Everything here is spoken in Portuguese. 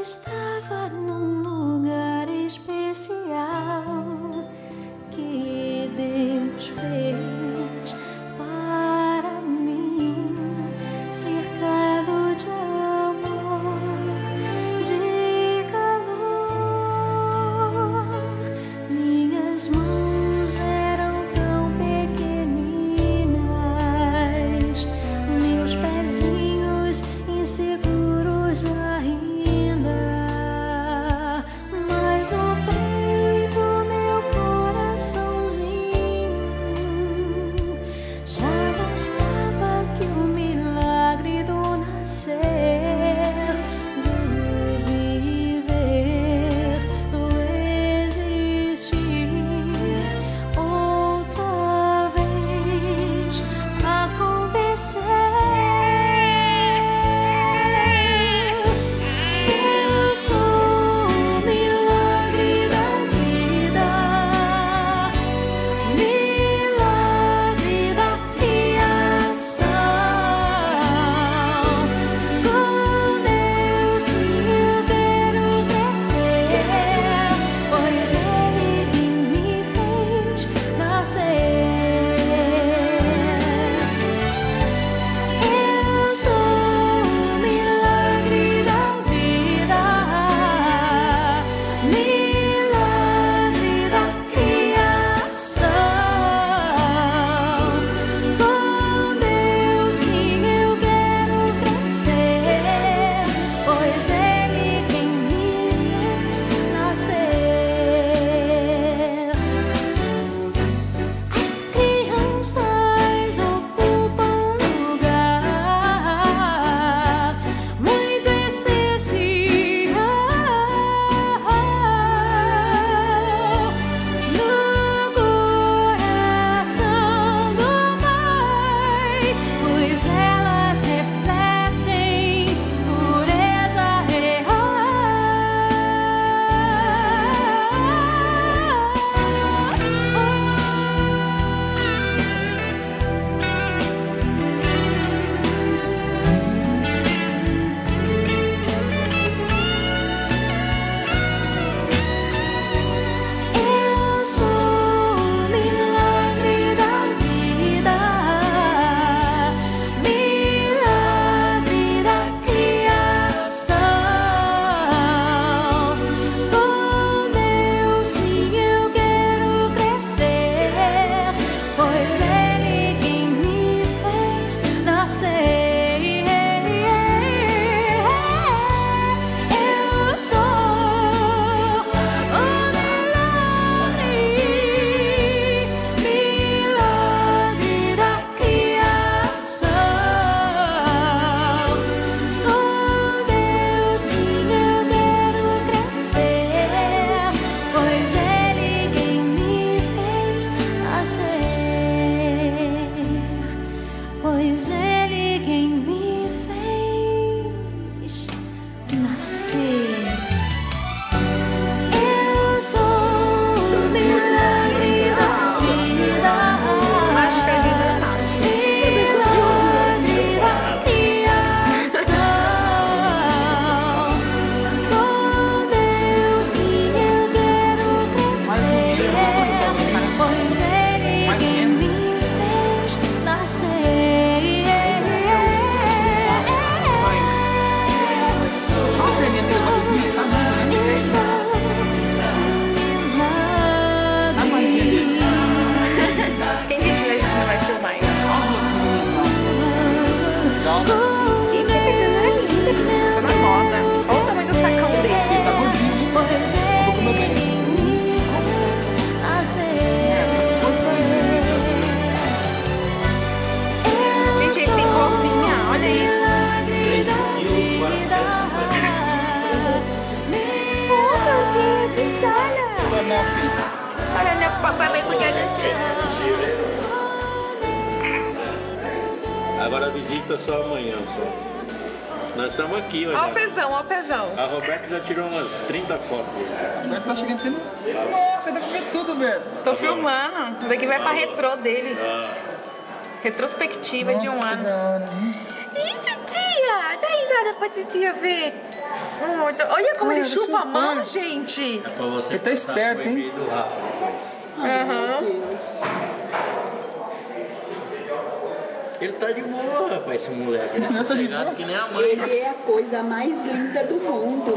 estava num lugar especial que Deus fez para mim, cercado de amor, de calor. Minhas mãos eram tão pequeninas, meus pezinhos inseguros ainda, mas no peito meu coraçãozinho já gostava que o milagre do nascer, do viver, do existir outra vez acontecer. Pois Ele quem me fez nascer. Eu sou o milagre da vida, milagre da criação. Com Deus sim eu quero crescer, pois Ele quem me fez nascer. Quem disse que a gente não vai filmar isso? Tá na moda. Olha o tamanho do sacão dele. Tá gordinho. Gente, ele tem corpinha, olha aí. Olha, né? O papai vai cuidar de você. Agora a visita só amanhã, só. Nós estamos aqui, olha. Olha o pezão, olha o pezão. A Roberta já tirou umas 30 fotos. Vai tá chegando tendo. Nossa, dá pra ver tudo, velho. Tô filmando. Isso daqui vai pra retrô dele. Retrospectiva de um ano. Isso, tia! Dá risada pra tia ver. Olha como ele chupa a mão, gente. É pra você Ele tá esperto, hein? proibido do Rafa depois. Aham. Ele tá de boa, rapaz, esse moleque. Ele tá Não, tá de sossegado boa. que nem a mãe. Ele é a coisa mais linda do mundo,